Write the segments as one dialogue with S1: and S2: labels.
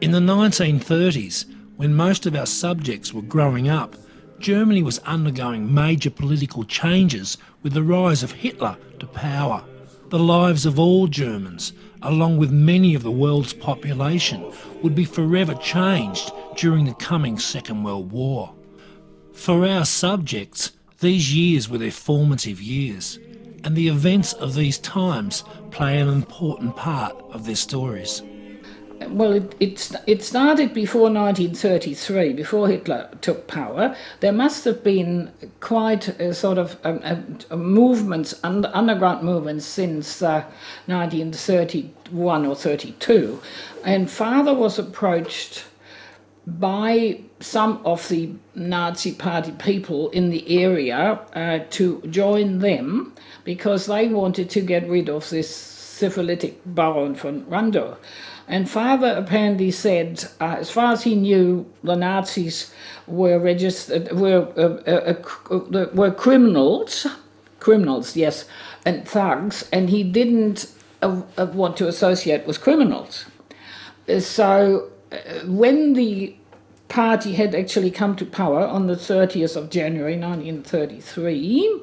S1: In the 1930s, when most of our subjects were growing up, Germany was undergoing major political changes with the rise of Hitler to power. The lives of all Germans, along with many of the world's population, would be forever changed during the coming Second World War. For our subjects, these years were their formative years, and the events of these times play an important part of their stories.
S2: Well, it started before 1933, before Hitler took power. There must have been quite a sort of movements, underground movements since 1931 or 32. And Father was approached by some of the Nazi Party people in the area to join them because they wanted to get rid of this syphilitic Baron von Randow. And Father apparently said, as far as he knew, the Nazis were were criminals, yes, and thugs, and he didn't want to associate with criminals. So when the party had actually come to power on the 30th of January 1933,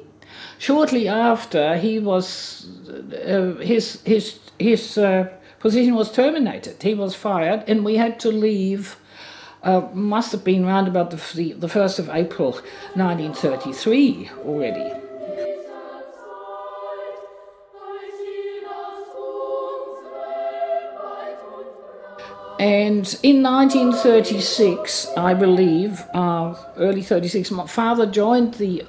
S2: shortly after he was his position was terminated. He was fired, and we had to leave. Must have been round about the 1st of April 1933 already. And in 1936, I believe, early 36, my father joined the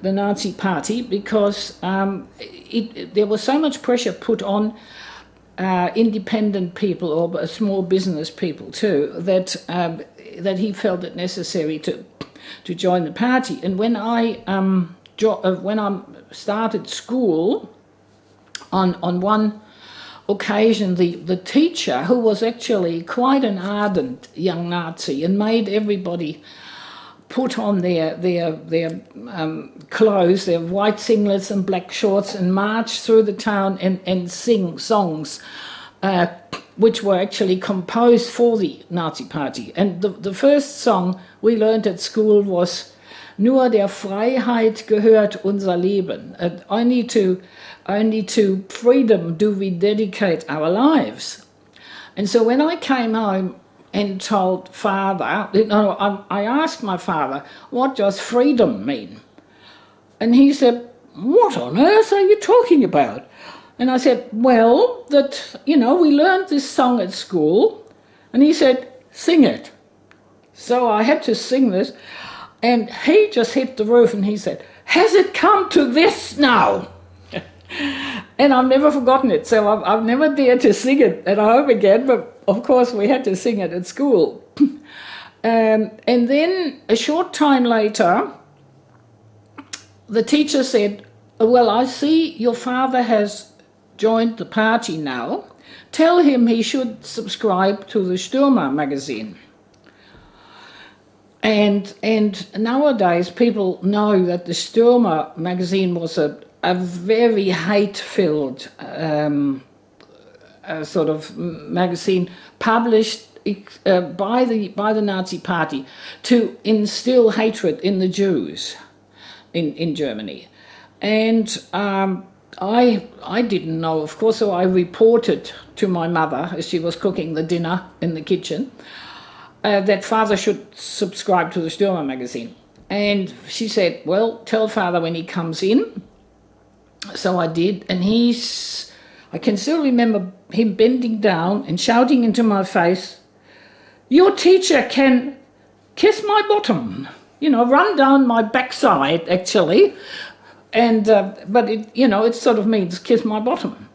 S2: Nazi Party because there was so much pressure put on independent people or small business people too that he felt it necessary to join the party. And when I started school, on one occasion, the teacher, who was actually quite an ardent young Nazi and made everybody put on their clothes, their white singlets and black shorts, and march through the town and sing songs which were actually composed for the Nazi Party. And the first song we learned at school was "Nur der Freiheit gehört unser Leben." Only to freedom do we dedicate our lives. And so when I came home and told Father, I asked my father, what does freedom mean? And he said, what on earth are you talking about? And I said, well, that, we learned this song at school. And he said, sing it. So I had to sing this. And he just hit the roof and he said, has it come to this now? And I've never forgotten it, so I've never dared to sing it at home again, but of course we had to sing it at school. And then a short time later, the teacher said, well, I see your father has joined the party now. Tell him he should subscribe to the Stürmer magazine. And nowadays people know that the Stürmer magazine was a very hate-filled sort of magazine published by the Nazi Party to instill hatred in the Jews in Germany. And I didn't know, of course, so I reported to my mother as she was cooking the dinner in the kitchen that Father should subscribe to the Stürmer magazine. And she said, well, tell Father when he comes in. So I did, and I can still remember him bending down and shouting into my face, your teacher can kiss my bottom, run down my backside, actually, and but it sort of means kiss my bottom.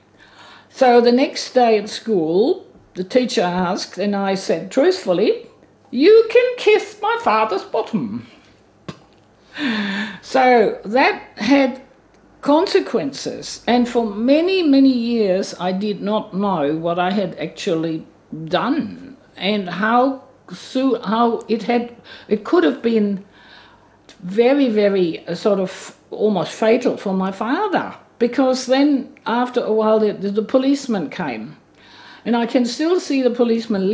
S2: So the next day at school, the teacher asked, and I said truthfully, you can kiss my father's bottom. So that had consequences, and for many, many years I did not know what I had actually done and how it could have been very, very sort of almost fatal for my father, because then after a while the policeman came, and I can still see the policeman